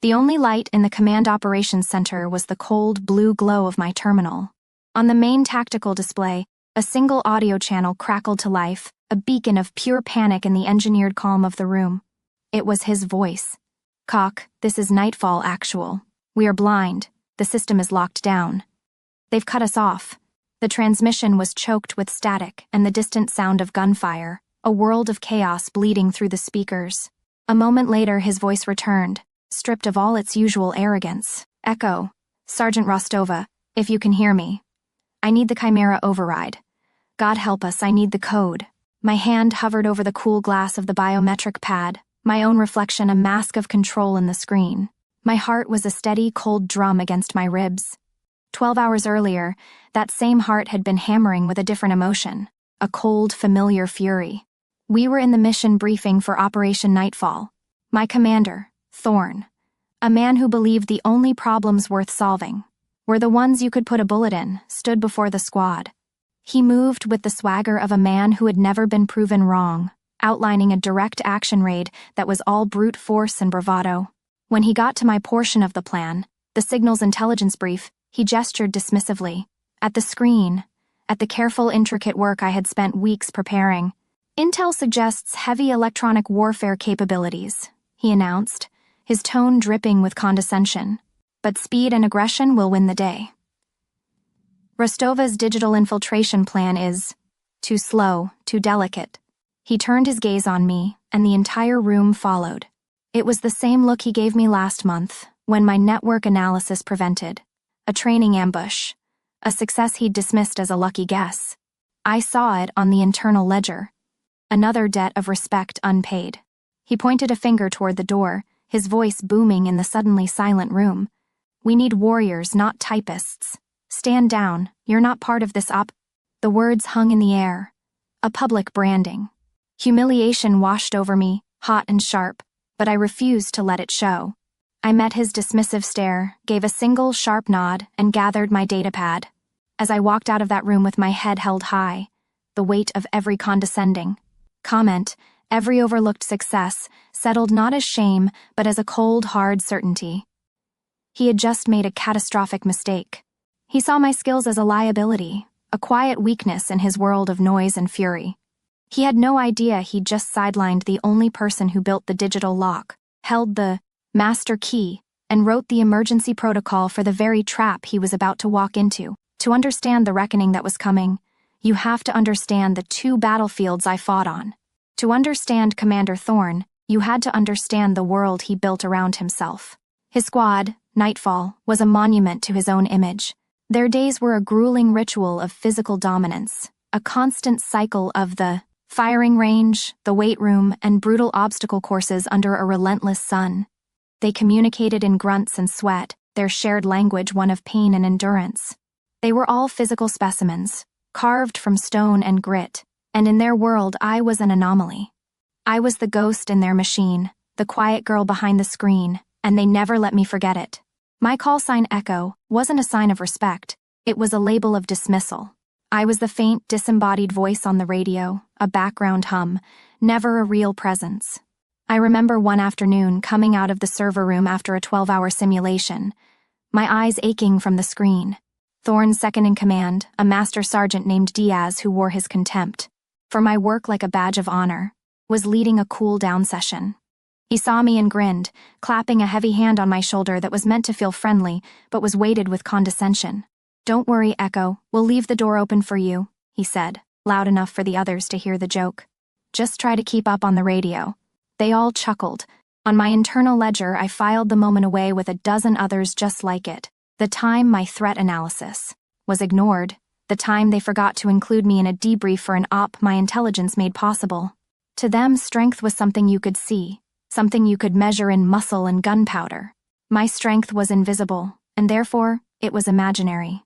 The only light in the Command Operations Center was the cold blue glow of my terminal. On the main tactical display, a single audio channel crackled to life, a beacon of pure panic in the engineered calm of the room. It was his voice. "Cock, this is Nightfall Actual. We are blind. The system is locked down. They've cut us off." The transmission was choked with static and the distant sound of gunfire, a world of chaos bleeding through the speakers. A moment later, his voice returned, stripped of all its usual arrogance. "Echo, Sergeant Rostova, if you can hear me. I need the Chimera override. God help us, I need the code." My hand hovered over the cool glass of the biometric pad, my own reflection a mask of control in the screen. My heart was a steady, cold drum against my ribs. 12 hours earlier, that same heart had been hammering with a different emotion, a cold, familiar fury. We were in the mission briefing for Operation Nightfall. My commander, Thorne, a man who believed the only problems worth solving were the ones you could put a bullet in, stood before the squad. He moved with the swagger of a man who had never been proven wrong, outlining a direct action raid that was all brute force and bravado. When he got to my portion of the plan, the signals intelligence brief, he gestured dismissively. At the screen, at the careful, intricate work I had spent weeks preparing. "Intel suggests heavy electronic warfare capabilities," he announced, his tone dripping with condescension. "But speed and aggression will win the day. Rostova's digital infiltration plan is too slow, too delicate." He turned his gaze on me, and the entire room followed. It was the same look he gave me last month, when my network analysis prevented a training ambush, a success he'd dismissed as a lucky guess. I saw it on the internal ledger. Another debt of respect unpaid. He pointed a finger toward the door, his voice booming in the suddenly silent room. "We need warriors, not typists. Stand down, you're not part of this op—" The words hung in the air. A public branding. Humiliation washed over me, hot and sharp, but I refused to let it show. I met his dismissive stare, gave a single sharp nod, and gathered my datapad. As I walked out of that room with my head held high, the weight of every condescending comment, every overlooked success, settled not as shame, but as a cold, hard certainty. He had just made a catastrophic mistake. He saw my skills as a liability, a quiet weakness in his world of noise and fury. He had no idea he'd just sidelined the only person who built the digital lock, held the master key, and wrote the emergency protocol for the very trap he was about to walk into. To understand the reckoning that was coming, you have to understand the two battlefields I fought on. To understand Commander Thorne, you had to understand the world he built around himself. His squad, Nightfall, was a monument to his own image. Their days were a grueling ritual of physical dominance, a constant cycle of the firing range, the weight room, and brutal obstacle courses under a relentless sun. They communicated in grunts and sweat, their shared language one of pain and endurance. They were all physical specimens, carved from stone and grit, and in their world I was an anomaly. I was the ghost in their machine, the quiet girl behind the screen, and they never let me forget it. My call sign Echo wasn't a sign of respect, it was a label of dismissal. I was the faint, disembodied voice on the radio, a background hum, never a real presence. I remember one afternoon coming out of the server room after a 12-hour simulation, my eyes aching from the screen. Thorne's second-in-command, a master sergeant named Diaz who wore his contempt for my work like a badge of honor, was leading a cool-down session. He saw me and grinned, clapping a heavy hand on my shoulder that was meant to feel friendly, but was weighted with condescension. "Don't worry, Echo, we'll leave the door open for you," he said, loud enough for the others to hear the joke. "Just try to keep up on the radio." They all chuckled. On my internal ledger, I filed the moment away with a dozen others just like it. The time my threat analysis was ignored, the time they forgot to include me in a debrief for an op my intelligence made possible. To them, strength was something you could see, something you could measure in muscle and gunpowder. My strength was invisible, and therefore, it was imaginary.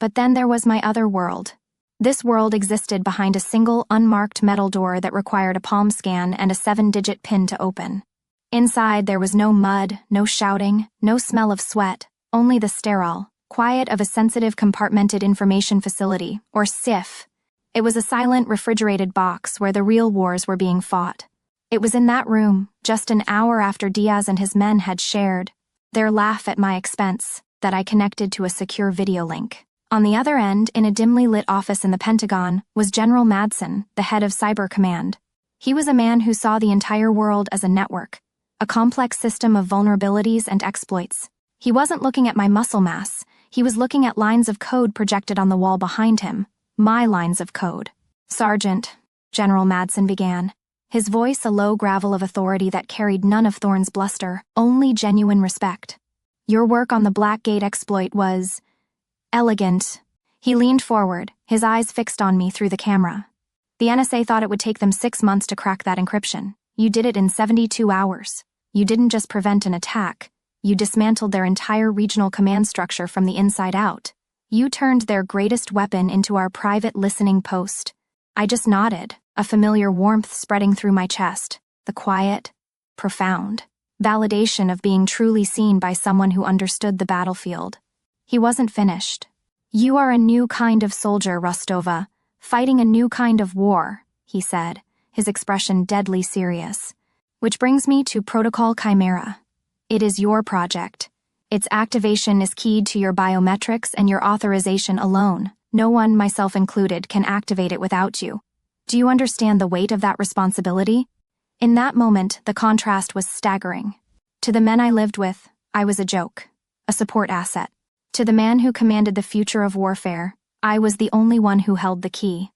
But then there was my other world. This world existed behind a single, unmarked metal door that required a palm scan and a 7-digit PIN to open. Inside, there was no mud, no shouting, no smell of sweat, only the sterile quiet of a sensitive compartmented information facility, or SIF. It was a silent, refrigerated box where the real wars were being fought. It was in that room, just an hour after Diaz and his men had shared their laugh at my expense, that I connected to a secure video link. On the other end, in a dimly lit office in the Pentagon, was General Madsen, the head of Cyber Command. He was a man who saw the entire world as a network, a complex system of vulnerabilities and exploits. He wasn't looking at my muscle mass, he was looking at lines of code projected on the wall behind him, my lines of code. "Sergeant," General Madsen began, his voice a low gravel of authority that carried none of Thorne's bluster, only genuine respect. "Your work on the Blackgate exploit was elegant." He leaned forward, his eyes fixed on me through the camera. "The NSA thought it would take them 6 months to crack that encryption. You did it in 72 hours. You didn't just prevent an attack, you dismantled their entire regional command structure from the inside out. You turned their greatest weapon into our private listening post." I just nodded, a familiar warmth spreading through my chest, the quiet, profound validation of being truly seen by someone who understood the battlefield. He wasn't finished. "You are a new kind of soldier, Rostova, fighting a new kind of war," he said, his expression deadly serious. "Which brings me to Protocol Chimera. It is your project. Its activation is keyed to your biometrics and your authorization alone. No one, myself included, can activate it without you. Do you understand the weight of that responsibility?" In that moment, the contrast was staggering. To the men I lived with, I was a joke, a support asset. To the man who commanded the future of warfare, I was the only one who held the key.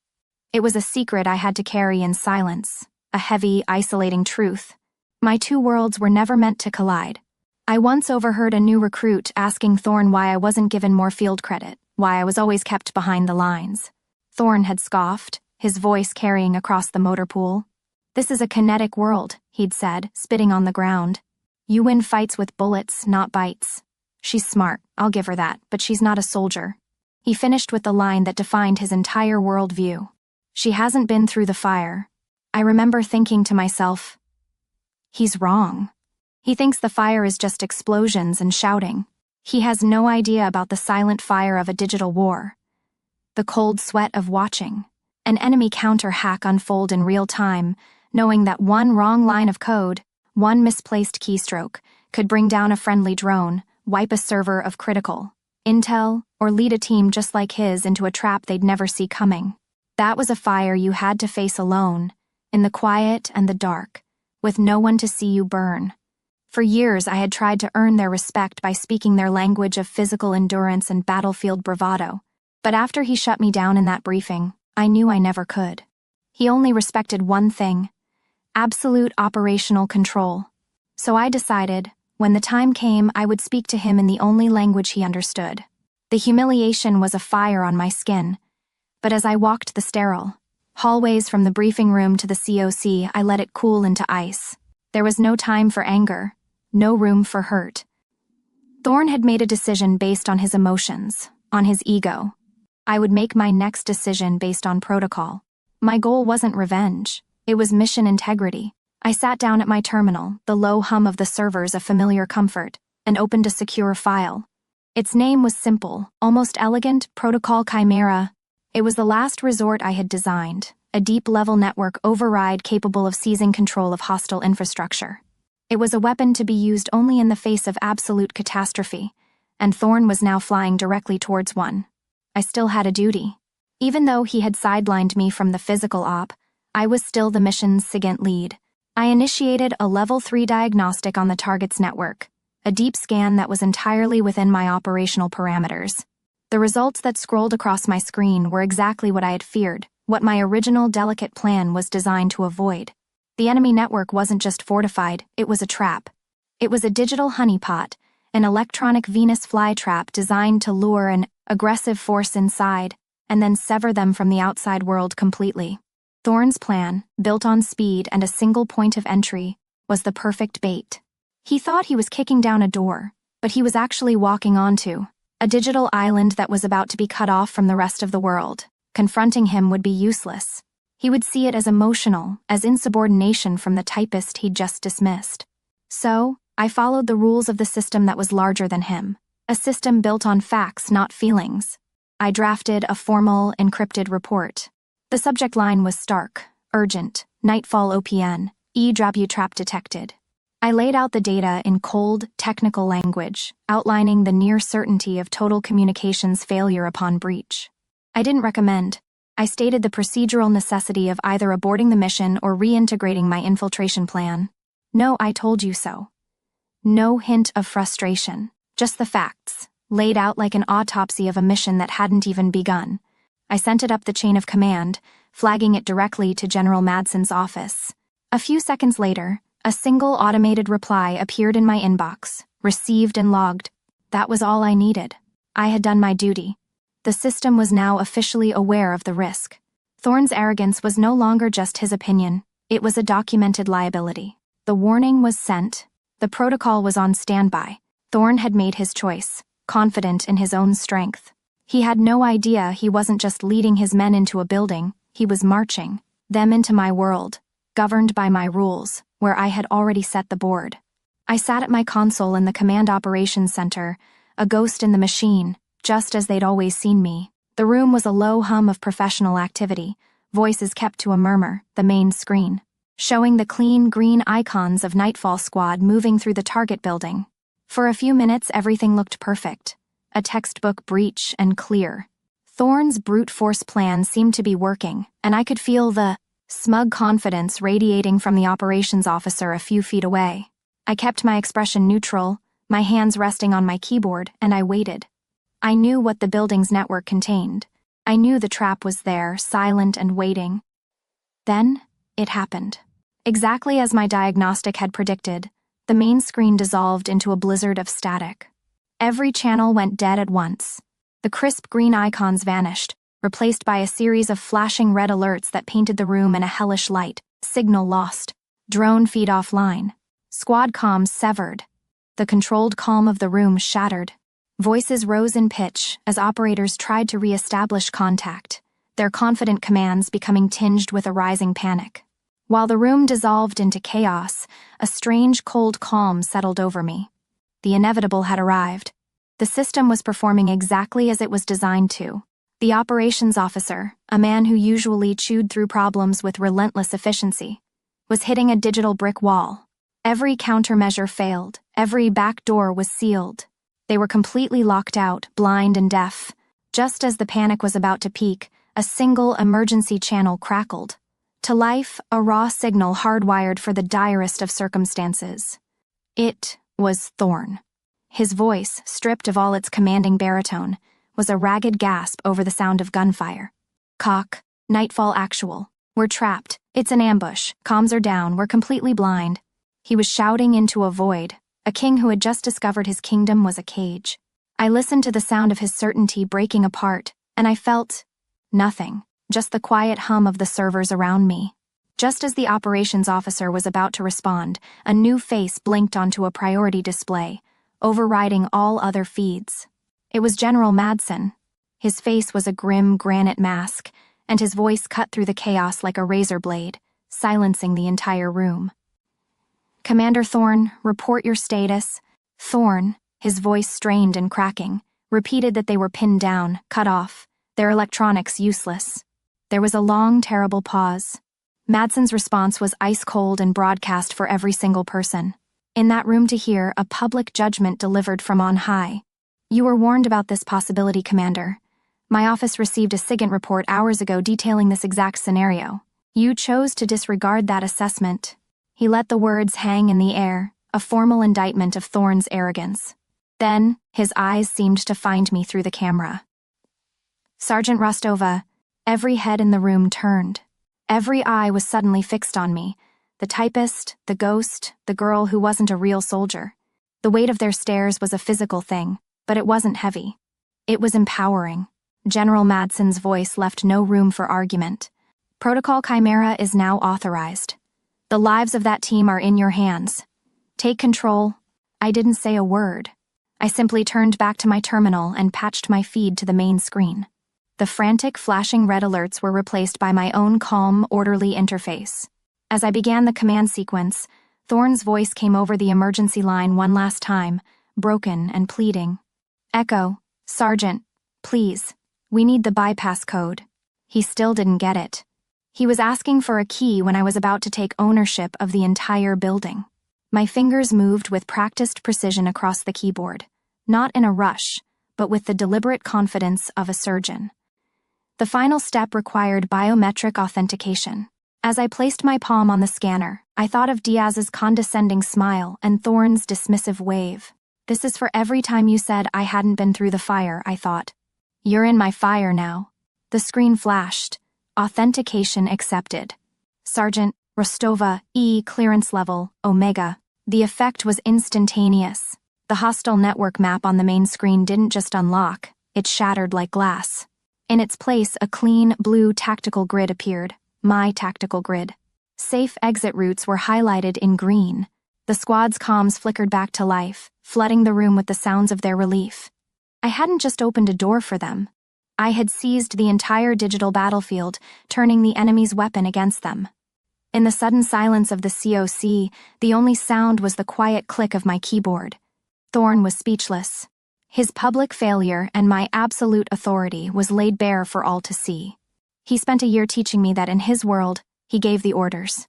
It was a secret I had to carry in silence, a heavy, isolating truth. My two worlds were never meant to collide. I once overheard a new recruit asking Thorne why I wasn't given more field credit, why I was always kept behind the lines. Thorne had scoffed, his voice carrying across the motor pool. "This is a kinetic world," he'd said, spitting on the ground. "You win fights with bullets, not bites. She's smart, I'll give her that, but she's not a soldier." He finished with the line that defined his entire worldview. "She hasn't been through the fire." I remember thinking to myself, he's wrong. He thinks the fire is just explosions and shouting. He has no idea about the silent fire of a digital war. The cold sweat of watching an enemy counter hack unfold in real time, knowing that one wrong line of code, one misplaced keystroke, could bring down a friendly drone, wipe a server of critical intel, or lead a team just like his into a trap they'd never see coming. That was a fire you had to face alone, in the quiet and the dark, with no one to see you burn. For years I had tried to earn their respect by speaking their language of physical endurance and battlefield bravado, but after he shut me down in that briefing, I knew I never could. He only respected one thing: absolute operational control. So I decided, when the time came, I would speak to him in the only language he understood. The humiliation was a fire on my skin, but as I walked the sterile hallways from the briefing room to the COC, I let it cool into ice. There was no time for anger, no room for hurt. Thorne had made a decision based on his emotions, on his ego. I would make my next decision based on protocol. My goal wasn't revenge, it was mission integrity. I sat down at my terminal, the low hum of the servers a familiar comfort, and opened a secure file. Its name was simple, almost elegant: Protocol Chimera. It was the last resort I had designed, a deep-level network override capable of seizing control of hostile infrastructure. It was a weapon to be used only in the face of absolute catastrophe, and Thorne was now flying directly towards one. I still had a duty. Even though he had sidelined me from the physical op, I was still the mission's SIGINT lead. I initiated a Level 3 diagnostic on the target's network, a deep scan that was entirely within my operational parameters. The results that scrolled across my screen were exactly what I had feared, what my original delicate plan was designed to avoid. The enemy network wasn't just fortified, it was a trap. It was a digital honeypot, an electronic Venus flytrap designed to lure an aggressive force inside, and then sever them from the outside world completely. Thorne's plan, built on speed and a single point of entry, was the perfect bait. He thought he was kicking down a door, but he was actually walking onto a digital island that was about to be cut off from the rest of the world. Confronting him would be useless. He would see it as emotional, as insubordination from the typist he'd just dismissed. So, I followed the rules of the system that was larger than him, a system built on facts, not feelings. I drafted a formal, encrypted report. The subject line was stark, urgent, Nightfall OPN, E-drop trap detected. I laid out the data in cold, technical language, outlining the near certainty of total communications failure upon breach. I didn't recommend. I stated the procedural necessity of either aborting the mission or reintegrating my infiltration plan. No, I told you so. No hint of frustration, just the facts, laid out like an autopsy of a mission that hadn't even begun. I sent it up the chain of command, flagging it directly to General Madsen's office. A few seconds later, a single automated reply appeared in my inbox, received and logged. That was all I needed. I had done my duty. The system was now officially aware of the risk. Thorne's arrogance was no longer just his opinion, it was a documented liability. The warning was sent. The protocol was on standby. Thorne had made his choice, confident in his own strength. He had no idea he wasn't just leading his men into a building, he was marching them into my world, governed by my rules, where I had already set the board. I sat at my console in the Command Operations Center, a ghost in the machine, just as they'd always seen me. The room was a low hum of professional activity, voices kept to a murmur, the main screen, showing the clean green icons of Nightfall Squad moving through the target building. For a few minutes everything looked perfect, a textbook breach and clear. Thorne's brute force plan seemed to be working, and I could feel the smug confidence radiating from the operations officer a few feet away. I kept my expression neutral, my hands resting on my keyboard, and I waited. I knew what the building's network contained. I knew the trap was there, silent and waiting. Then, it happened. Exactly as my diagnostic had predicted, the main screen dissolved into a blizzard of static. Every channel went dead at once. The crisp green icons vanished, replaced by a series of flashing red alerts that painted the room in a hellish light. Signal lost. Drone feed offline. Squad comms severed. The controlled calm of the room shattered. Voices rose in pitch as operators tried to re-establish contact, their confident commands becoming tinged with a rising panic. While the room dissolved into chaos, a strange cold calm settled over me. The inevitable had arrived. The system was performing exactly as it was designed to. The operations officer, a man who usually chewed through problems with relentless efficiency, was hitting a digital brick wall. Every countermeasure failed, every back door was sealed. They were completely locked out, blind and deaf. Just as the panic was about to peak, a single emergency channel crackled. To life, a raw signal hardwired for the direst of circumstances. It was Thorne. His voice, stripped of all its commanding baritone, was a ragged gasp over the sound of gunfire. Cock, Nightfall Actual. We're trapped. It's an ambush. Comms are down. We're completely blind. He was shouting into a void. A king who had just discovered his kingdom was a cage. I listened to the sound of his certainty breaking apart, and I felt nothing, just the quiet hum of the servers around me. Just as the operations officer was about to respond, a new face blinked onto a priority display, overriding all other feeds. It was General Madsen. His face was a grim granite mask, and his voice cut through the chaos like a razor blade, silencing the entire room. Commander Thorne, report your status. Thorne, his voice strained and cracking, repeated that they were pinned down, cut off, their electronics useless. There was a long, terrible pause. Madsen's response was ice-cold and broadcast for every single person. In that room to hear, a public judgment delivered from on high. You were warned about this possibility, Commander. My office received a SIGINT report hours ago detailing this exact scenario. You chose to disregard that assessment. He let the words hang in the air, a formal indictment of Thorne's arrogance. Then, his eyes seemed to find me through the camera. Sergeant Rostova, every head in the room turned. Every eye was suddenly fixed on me. The typist, the ghost, the girl who wasn't a real soldier. The weight of their stares was a physical thing, but it wasn't heavy. It was empowering. General Madsen's voice left no room for argument. Protocol Chimera is now authorized. The lives of that team are in your hands. Take control. I didn't say a word. I simply turned back to my terminal and patched my feed to the main screen. The frantic, flashing red alerts were replaced by my own calm, orderly interface. As I began the command sequence, Thorne's voice came over the emergency line one last time, broken and pleading. Echo, Sergeant, please, we need the bypass code. He still didn't get it. He was asking for a key when I was about to take ownership of the entire building. My fingers moved with practiced precision across the keyboard, not in a rush, but with the deliberate confidence of a surgeon. The final step required biometric authentication. As I placed my palm on the scanner, I thought of Diaz's condescending smile and Thorne's dismissive wave. This is for every time you said I hadn't been through the fire, I thought. You're in my fire now. The screen flashed. Authentication accepted. Sergeant Rostova, E clearance level, Omega. The effect was instantaneous. The hostile network map on the main screen didn't just unlock, it shattered like glass. In its place, a clean, blue tactical grid appeared. My tactical grid. Safe exit routes were highlighted in green. The squad's comms flickered back to life, flooding the room with the sounds of their relief. I hadn't just opened a door for them. I had seized the entire digital battlefield, turning the enemy's weapon against them. In the sudden silence of the COC, the only sound was the quiet click of my keyboard. Thorne was speechless. His public failure and my absolute authority was laid bare for all to see. He spent a year teaching me that in his world, he gave the orders.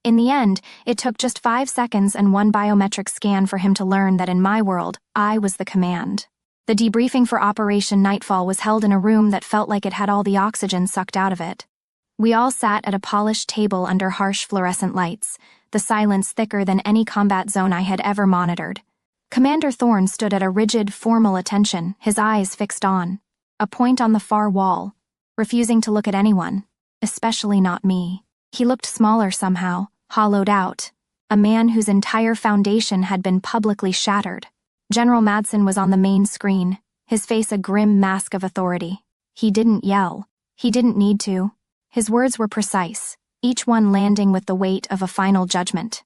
In the end, it took just 5 seconds and 1 biometric scan for him to learn that in my world, I was the command. The debriefing for Operation Nightfall was held in a room that felt like it had all the oxygen sucked out of it. We all sat at a polished table under harsh fluorescent lights, the silence thicker than any combat zone I had ever monitored. Commander Thorne stood at a rigid, formal attention, his eyes fixed on a point on the far wall, refusing to look at anyone, especially not me. He looked smaller somehow, hollowed out, a man whose entire foundation had been publicly shattered. General Madsen was on the main screen, his face a grim mask of authority. He didn't yell. He didn't need to. His words were precise, each one landing with the weight of a final judgment.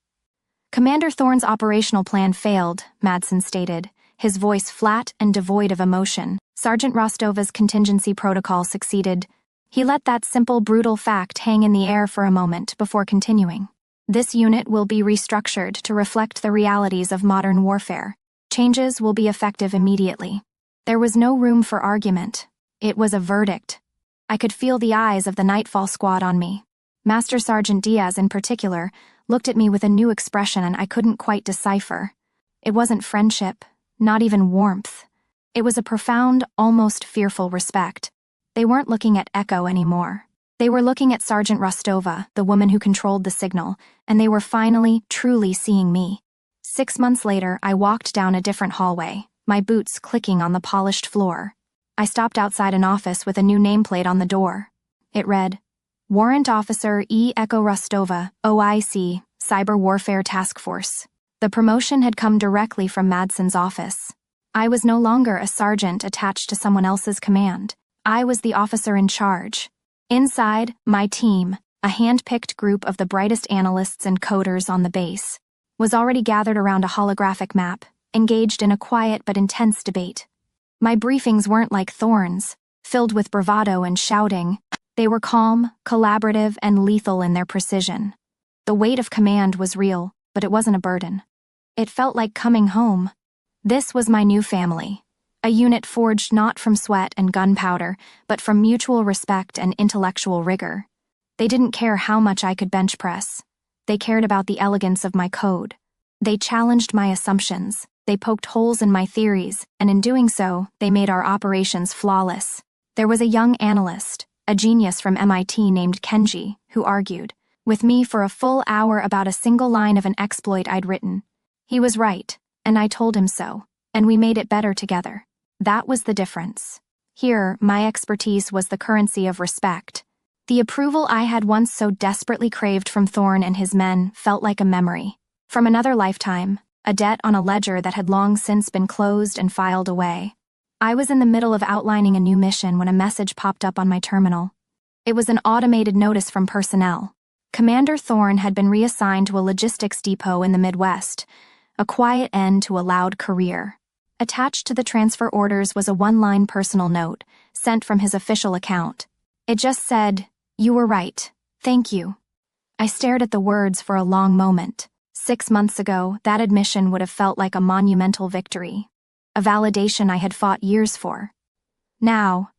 Commander Thorne's operational plan failed, Madsen stated, his voice flat and devoid of emotion. Sergeant Rostova's contingency protocol succeeded. He let that simple, brutal fact hang in the air for a moment before continuing. This unit will be restructured to reflect the realities of modern warfare. Changes will be effective immediately. There was no room for argument. It was a verdict. I could feel the eyes of the Nightfall squad on me. Master Sergeant Diaz, in particular, looked at me with a new expression and I couldn't quite decipher. It wasn't friendship, not even warmth. It was a profound, almost fearful respect. They weren't looking at Echo anymore. They were looking at Sergeant Rostova, the woman who controlled the signal, and they were finally, truly seeing me. 6 months later, I walked down a different hallway, my boots clicking on the polished floor. I stopped outside an office with a new nameplate on the door. It read, Warrant Officer E. Echo Rostova, OIC, Cyber Warfare Task Force. The promotion had come directly from Madsen's office. I was no longer a sergeant attached to someone else's command. I was the officer in charge. Inside, my team, a hand-picked group of the brightest analysts and coders on the base, was already gathered around a holographic map, engaged in a quiet but intense debate. My briefings weren't like Thorne's, filled with bravado and shouting. They were calm, collaborative, and lethal in their precision. The weight of command was real, but it wasn't a burden. It felt like coming home. This was my new family, a unit forged not from sweat and gunpowder, but from mutual respect and intellectual rigor. They didn't care how much I could bench press. They cared about the elegance of my code. They challenged my assumptions. They poked holes in my theories, and in doing so, they made our operations flawless. There was a young analyst, a genius from MIT named Kenji, who argued with me for a full hour about a single line of an exploit I'd written. He was right, and I told him so, and we made it better together. That was the difference. Here, my expertise was the currency of respect. The approval I had once so desperately craved from Thorne and his men felt like a memory. From another lifetime, a debt on a ledger that had long since been closed and filed away. I was in the middle of outlining a new mission when a message popped up on my terminal. It was an automated notice from personnel. Commander Thorne had been reassigned to a logistics depot in the Midwest, a quiet end to a loud career. Attached to the transfer orders was a one-line personal note, sent from his official account. It just said, "You were right. Thank you." I stared at the words for a long moment. 6 months ago, that admission would have felt like a monumental victory, a validation I had fought years for. Now,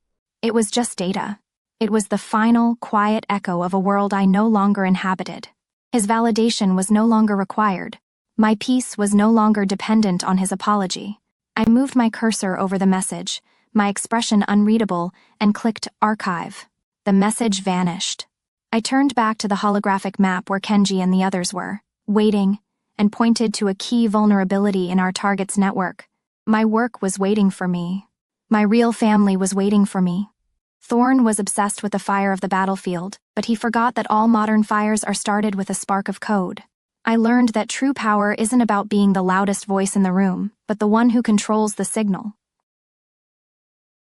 it was just data. It was the final, quiet echo of a world I no longer inhabited. His validation was no longer required. My peace was no longer dependent on his apology. I moved my cursor over the message, my expression unreadable, and clicked Archive. The message vanished. I turned back to the holographic map where Kenji and the others were, waiting, and pointed to a key vulnerability in our target's network. My work was waiting for me. My real family was waiting for me. Thorn was obsessed with the fire of the battlefield, but he forgot that all modern fires are started with a spark of code. I learned that true power isn't about being the loudest voice in the room, but the one who controls the signal.